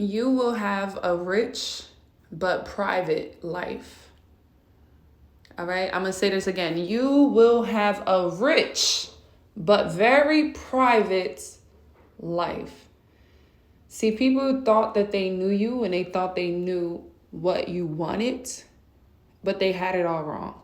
You will have a rich but private life. All right, I'm going to say this again. You will have a rich but very private life. See, people thought that they knew you and they thought they knew what you wanted, but they had it all wrong.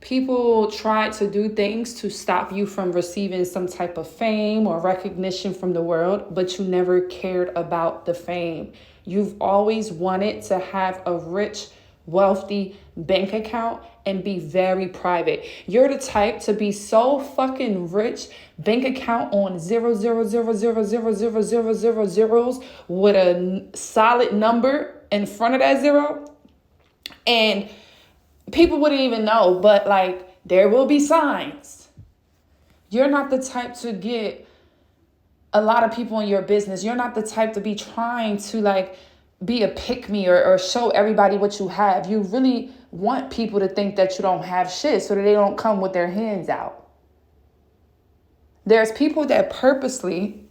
People tried to do things to stop you from receiving some type of fame or recognition from the world, but you never cared about the fame. You've always wanted to have a rich, wealthy bank account and be very private. You're the type to be so fucking rich, bank account on 0.0000000 zeros with a solid number in front of that zero, and people wouldn't even know, but like there will be signs. You're not the type to get a lot of people in your business. You're not the type to be trying to like be a pick-me or show everybody what you have. You really want people to think that you don't have shit so that they don't come with their hands out. There's people that purposely,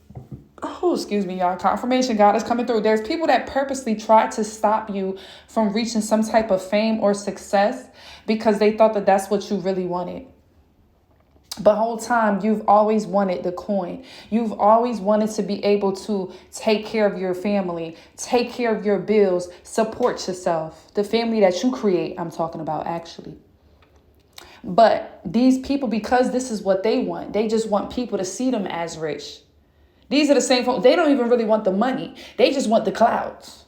excuse me, y'all, confirmation, God is coming through. There's people that purposely try to stop you from reaching some type of fame or success because they thought that that's what you really wanted. But whole time, you've always wanted the coin. You've always wanted to be able to take care of your family, take care of your bills, support yourself. The family that you create, I'm talking about actually. But these people, because this is what they want, they just want people to see them as rich. These are the same folks. They don't even really want the money. They just want the clouds.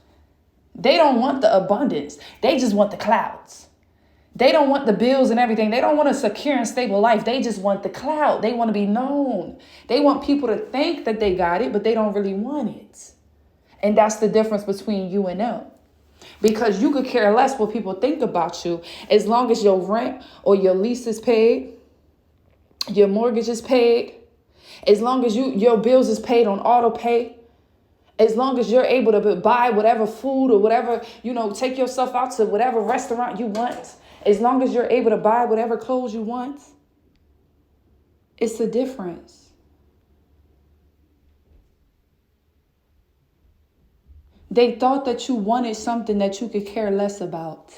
They don't want the abundance. They just want the clouds. They don't want the bills and everything. They don't want a secure and stable life. They just want the clout. They want to be known. They want people to think that they got it, but they don't really want it. And that's the difference between you and them. Because you could care less what people think about you as long as your rent or your lease is paid, your mortgage is paid, as long as your bills is paid on auto pay, as long as you're able to buy whatever food or whatever, take yourself out to whatever restaurant you want, as long as you're able to buy whatever clothes you want, it's the difference. They thought that you wanted something that you could care less about.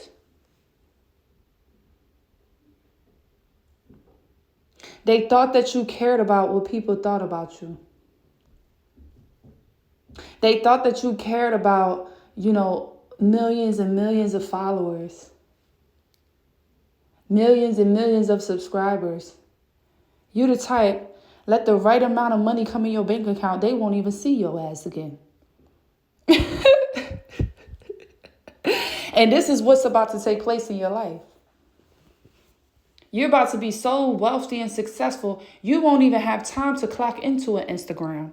They thought that you cared about what people thought about you. They thought that you cared about, millions and millions of followers, millions and millions of subscribers. You the type, let the right amount of money come in your bank account, they won't even see your ass again. And this is what's about to take place in your life. You're about to be so wealthy and successful, you won't even have time to clock into an Instagram.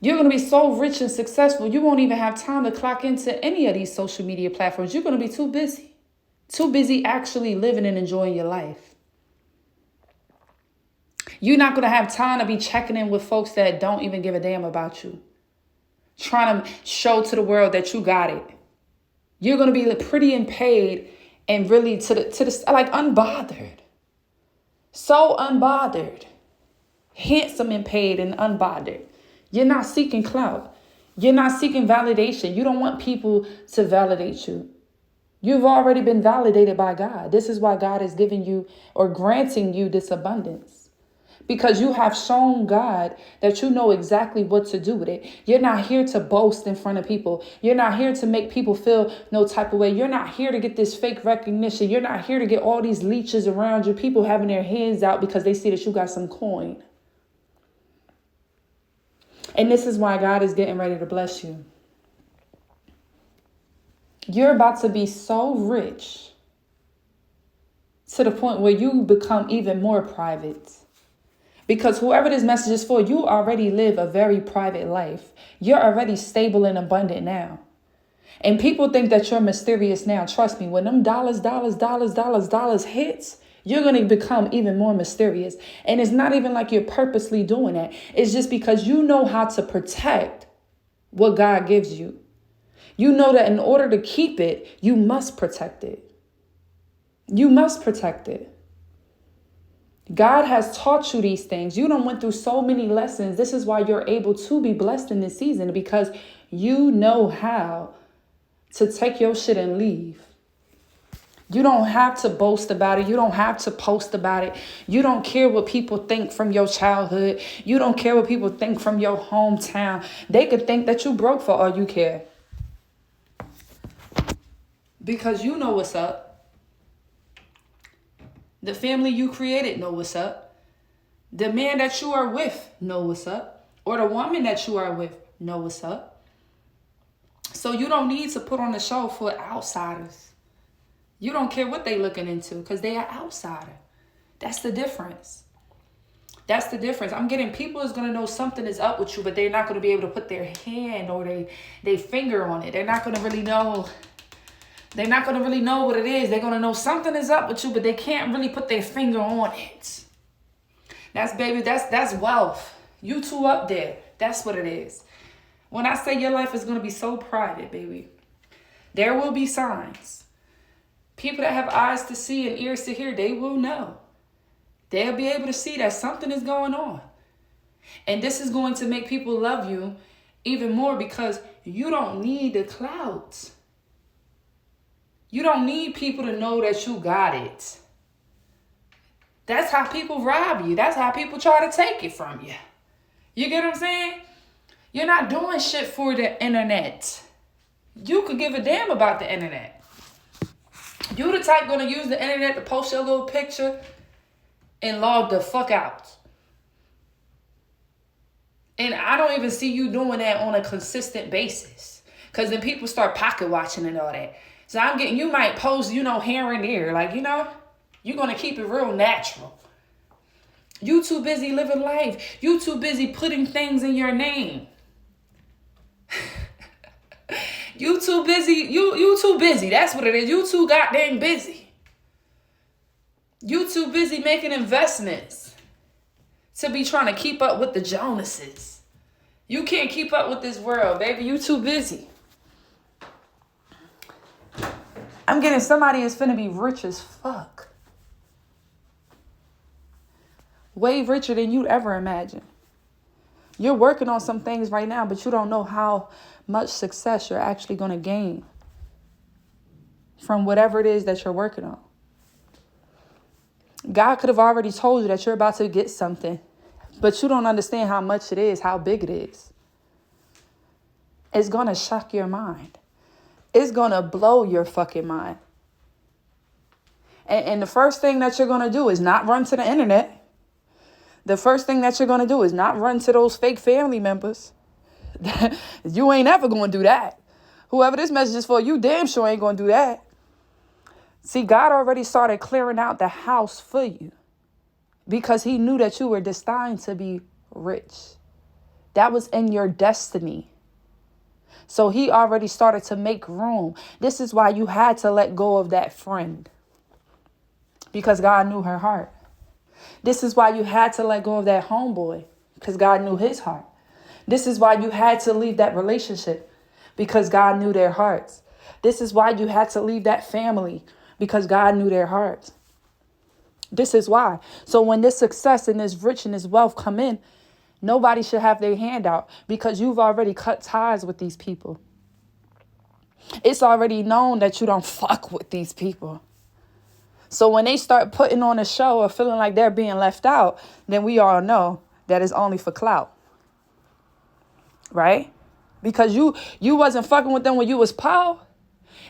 You're going to be so rich and successful, you won't even have time to clock into any of these social media platforms. You're going to be too busy actually living and enjoying your life. You're not going to have time to be checking in with folks that don't even give a damn about you, trying to show to the world that you got it. You're going to be pretty and paid and really to the like unbothered. So unbothered. Handsome and paid and unbothered. You're not seeking clout. You're not seeking validation. You don't want people to validate you. You've already been validated by God. This is why God is giving you or granting you this abundance. Because you have shown God that you know exactly what to do with it. You're not here to boast in front of people. You're not here to make people feel no type of way. You're not here to get this fake recognition. You're not here to get all these leeches around you, people having their hands out because they see that you got some coin. And this is why God is getting ready to bless you. You're about to be so rich to the point where you become even more private. Because whoever this message is for, you already live a very private life. You're already stable and abundant now. And people think that you're mysterious now. Trust me, when them dollars hits, you're going to become even more mysterious. And it's not even like you're purposely doing that. It's just because you know how to protect what God gives you. You know that in order to keep it, you must protect it. You must protect it. God has taught you these things. You done went through so many lessons. This is why you're able to be blessed in this season, because you know how to take your shit and leave. You don't have to boast about it. You don't have to post about it. You don't care what people think from your childhood. You don't care what people think from your hometown. They could think that you broke for all you care. Because you know what's up. The family you created know what's up. The man that you are with know what's up. Or the woman that you are with know what's up. So you don't need to put on a show for outsiders. You don't care what they looking into because they are outsider. That's the difference. That's the difference. I'm getting people is going to know something is up with you, but they're not going to be able to put their hand or they finger on it. They're not going to really know. They're not going to really know what it is. They're going to know something is up with you, but they can't really put their finger on it. That's wealth. You two up there. That's what it is. When I say your life is going to be so private, baby, there will be signs. People that have eyes to see and ears to hear, they will know. They'll be able to see that something is going on. And this is going to make people love you even more because you don't need the clout. You don't need people to know that you got it. That's how people rob you. That's how people try to take it from you. You get what I'm saying? You're not doing shit for the internet. You could give a damn about the internet. You the type gonna use the internet to post your little picture and log the fuck out. And I don't even see you doing that on a consistent basis. Because then people start pocket watching and all that. So you might post, here and there. Like, you're gonna keep it real natural. You too busy living life. You too busy putting things in your name. You too busy. You too busy. That's what it is. You too goddamn busy. You too busy making investments to be trying to keep up with the Jonases. You can't keep up with this world, baby. You too busy. I'm getting somebody is finna be rich as fuck. Way richer than you'd ever imagine. You're working on some things right now, but you don't know how much success you're actually going to gain from whatever it is that you're working on. God could have already told you that you're about to get something, but you don't understand how much it is, how big it is. It's going to shock your mind. It's going to blow your fucking mind. And the first thing that you're going to do is not run to the internet. The first thing that you're going to do is not run to those fake family members. You ain't ever going to do that. Whoever this message is for, you damn sure ain't going to do that. See, God already started clearing out the house for you because he knew that you were destined to be rich. That was in your destiny. So he already started to make room. This is why you had to let go of that friend, because God knew her heart. This is why you had to let go of that homeboy, because God knew his heart. This is why you had to leave that relationship, because God knew their hearts. This is why you had to leave that family, because God knew their hearts. This is why. So when this success and this rich and this wealth come in, nobody should have their hand out, because you've already cut ties with these people. It's already known that you don't fuck with these people. So when they start putting on a show or feeling like they're being left out, then we all know that it's only for clout. Right? Because you wasn't fucking with them when you was poor.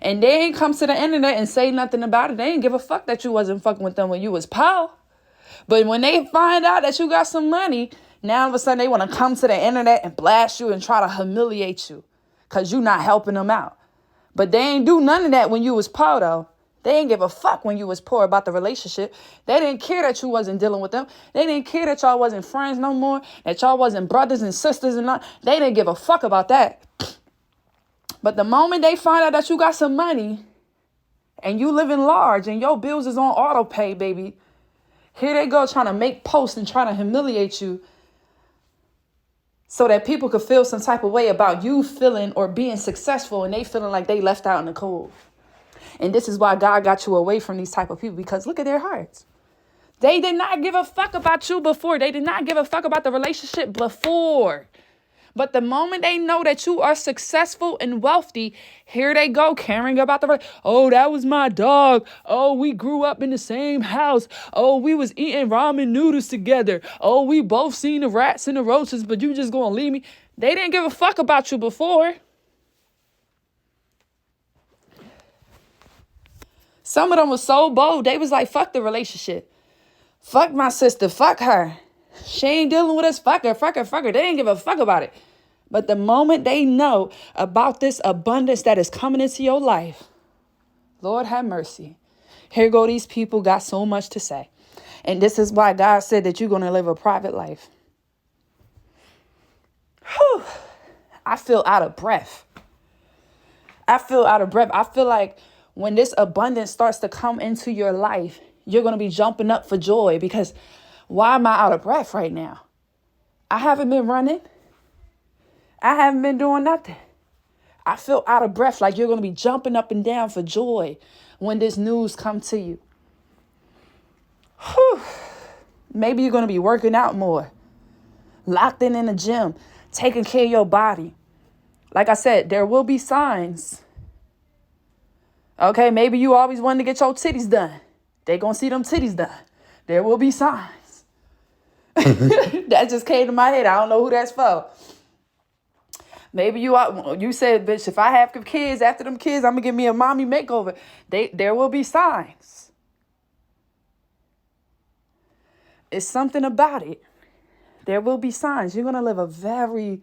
And they ain't come to the internet and say nothing about it. They ain't give a fuck that you wasn't fucking with them when you was poor. But when they find out that you got some money, now all of a sudden they want to come to the internet and blast you and try to humiliate you because you not helping them out. But they ain't do none of that when you was poor, though. They didn't give a fuck when you was poor about the relationship. They didn't care that you wasn't dealing with them. They didn't care that y'all wasn't friends no more, that y'all wasn't brothers and sisters and not. They didn't give a fuck about that. But the moment they find out that you got some money and you living large and your bills is on auto pay, baby, here they go trying to make posts and trying to humiliate you so that people could feel some type of way about you feeling or being successful and they feeling like they left out in the cold. And this is why God got you away from these type of people, because look at their hearts. They did not give a fuck about you before. They did not give a fuck about the relationship before. But the moment they know that you are successful and wealthy, here they go caring about oh, that was my dog. Oh, we grew up in the same house. Oh, we was eating ramen noodles together. Oh, we both seen the rats and the roaches, but you just gonna leave me. They didn't give a fuck about you before. Some of them was so bold. They was like, fuck the relationship. Fuck my sister. Fuck her. She ain't dealing with us. Fuck her. Fuck her. Fuck her. They didn't give a fuck about it. But the moment they know about this abundance that is coming into your life, Lord have mercy. Here go these people got so much to say. And this is why God said that you're going to live a private life. Whew. I feel out of breath. I feel like when this abundance starts to come into your life, you're going to be jumping up for joy because why am I out of breath right now? I haven't been running. I haven't been doing nothing. I feel out of breath like you're going to be jumping up and down for joy when this news comes to you. Whew. Maybe you're going to be working out more, locked in the gym, taking care of your body. Like I said, there will be signs. Okay, maybe you always wanted to get your titties done. They going to see them titties done. There will be signs. That just came to my head. I don't know who that's for. Maybe you said, bitch, if I have kids, after them kids, I'm going to give me a mommy makeover. There will be signs. It's something about it. There will be signs. You're going to live a very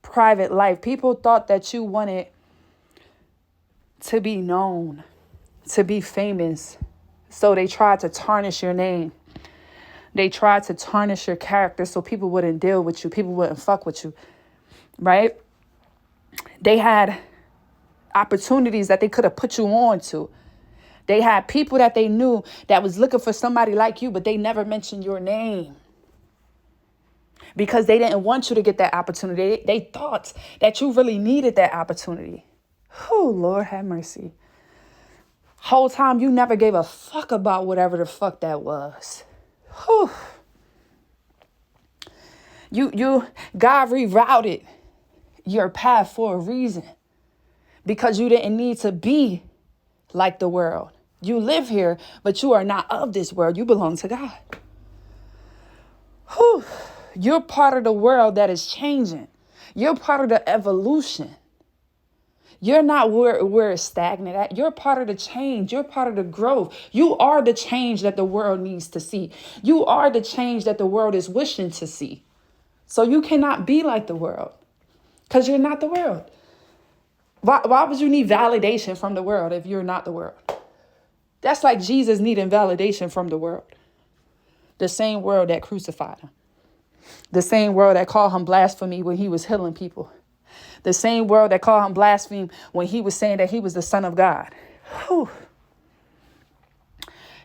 private life. People thought that you wanted to be known, to be famous. So they tried to tarnish your name. They tried to tarnish your character so people wouldn't deal with you. People wouldn't fuck with you. Right? They had opportunities that they could have put you on to. They had people that they knew that was looking for somebody like you, but they never mentioned your name. Because they didn't want you to get that opportunity. They thought that you really needed that opportunity. Oh, Lord have mercy. Whole time you never gave a fuck about whatever the fuck that was. Whew. God rerouted your path for a reason. Because you didn't need to be like the world. You live here, but you are not of this world. You belong to God. Whew. You're part of the world that is changing. You're part of the evolution. You're not where it's stagnant at. You're part of the change. You're part of the growth. You are the change that the world needs to see. You are the change that the world is wishing to see. So you cannot be like the world because you're not the world. Why would you need validation from the world if you're not the world? That's like Jesus needing validation from the world. The same world that crucified him. The same world that called him blasphemy when he was healing people. The same world that called him blaspheme when he was saying that he was the Son of God. Whew.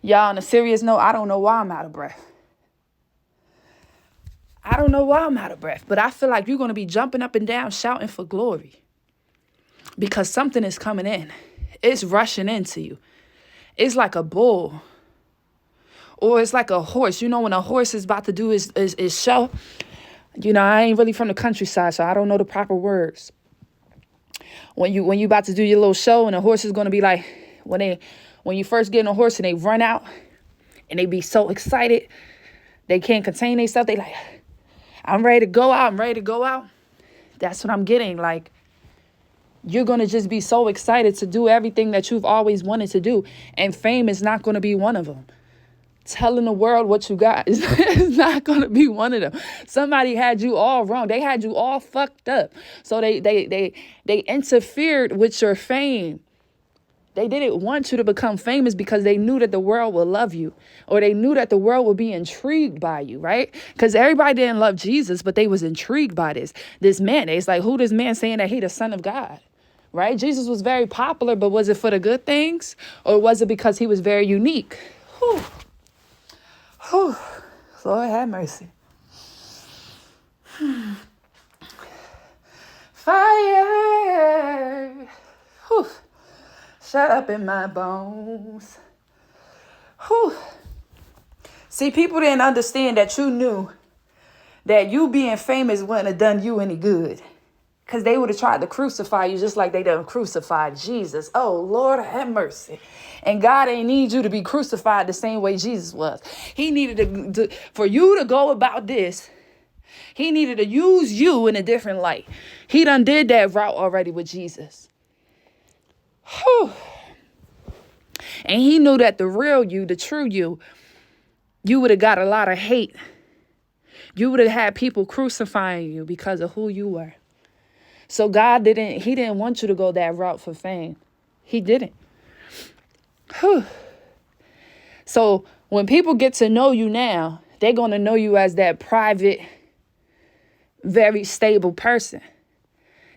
Y'all, on a serious note, I don't know why I'm out of breath. I don't know why I'm out of breath, but I feel like you're going to be jumping up and down, shouting for glory. Because something is coming in. It's rushing into you. It's like a bull. Or it's like a horse. You know, when a horse is about to do his show. You know, I ain't really from the countryside, so I don't know the proper words. When you about to do your little show and the horse is going to be like, when you first get on a horse and they run out and they be so excited, they can't contain themselves. They like, I'm ready to go out. I'm ready to go out. That's what I'm getting. Like, you're going to just be so excited to do everything that you've always wanted to do. And fame is not going to be one of them. Telling the world what you got is not going to be one of them. Somebody had you all wrong. They had you all fucked up. So they interfered with your fame. They didn't want you to become famous because they knew that the world would love you, or they knew that the world would be intrigued by you, right? Because everybody didn't love Jesus, but they was intrigued by this man. It's like, who this man saying that he the Son of God, right? Jesus was very popular, but was it for the good things, or was it because he was very unique? Whew. Whew. Lord have mercy. Fire. Whew. Shut up in my bones. Whew. See, people didn't understand that you knew that you being famous wouldn't have done you any good. Because they would have tried to crucify you just like they done crucified Jesus. Oh, Lord, have mercy. And God ain't need you to be crucified the same way Jesus was. He needed for you to go about this. He needed to use you in a different light. He done did that route already with Jesus. Whew. And he knew that the real you, the true you would have got a lot of hate. You would have had people crucifying you because of who you were. So God he didn't want you to go that route for fame. He didn't. Whew. So when people get to know you now, they're going to know you as that private, very stable person.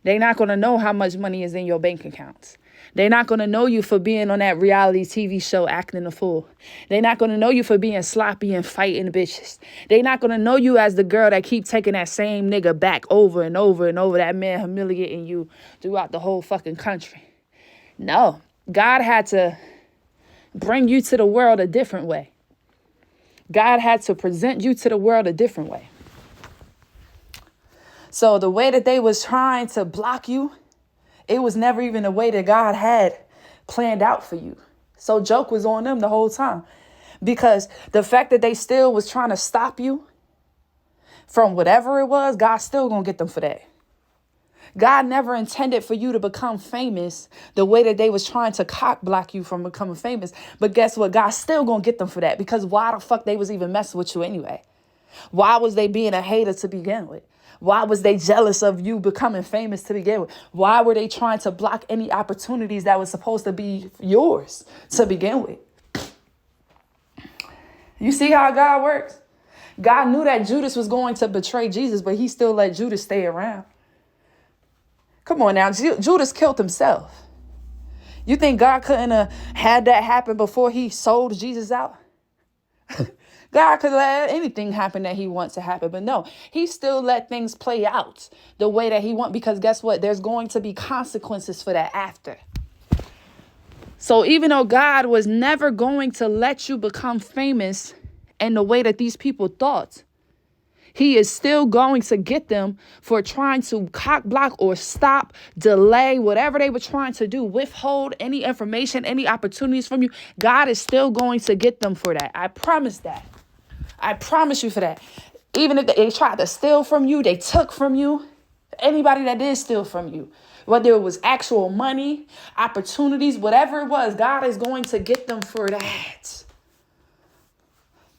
They're not going to know how much money is in your bank accounts. They're not going to know you for being on that reality TV show acting a fool. They're not going to know you for being sloppy and fighting bitches. They're not going to know you as the girl that keep taking that same nigga back over and over and over, that man humiliating you throughout the whole fucking country. No, God had to bring you to the world a different way. God had to present you to the world a different way. So the way that they was trying to block you, it was never even the way that God had planned out for you. So joke was on them the whole time. Because the fact that they still was trying to stop you from whatever it was, God's still going to get them for that. God never intended for you to become famous the way that they was trying to cock block you from becoming famous. But guess what? God's still going to get them for that. Because why the fuck they was even messing with you anyway? Why was they being a hater to begin with? Why was they jealous of you becoming famous to begin with? Why were they trying to block any opportunities that was supposed to be yours to begin with? You see how God works? God knew that Judas was going to betray Jesus, but he still let Judas stay around. Come on now, Judas killed himself. You think God couldn't have had that happen before he sold Jesus out? God could let anything happen that he wants to happen. But no, he still let things play out the way that he wants. Because guess what? There's going to be consequences for that after. So even though God was never going to let you become famous in the way that these people thought, he is still going to get them for trying to cock block or stop, delay, whatever they were trying to do, withhold any information, any opportunities from you. God is still going to get them for that. I promise that. I promise you for that. Even if they tried to steal from you, they took from you. Anybody that did steal from you, whether it was actual money, opportunities, whatever it was, God is going to get them for that.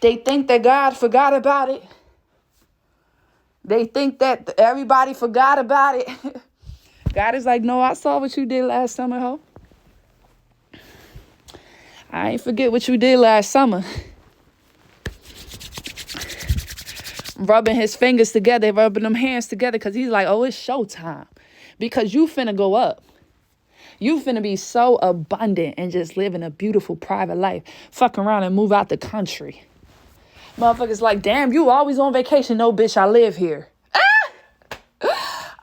They think that God forgot about it. They think that everybody forgot about it. God is like, no, I saw what you did last summer, ho. I ain't forget what you did last summer. Rubbing his fingers together, rubbing them hands together, because he's like, oh, it's showtime. Because you finna go up. You finna be so abundant and just living a beautiful private life. Fuck around and move out the country. Motherfuckers like, damn, you always on vacation. No, bitch, I live here.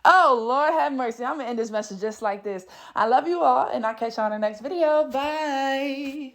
Oh, Lord have mercy. I'm going to end this message just like this. I love you all, and I'll catch you on the next video. Bye.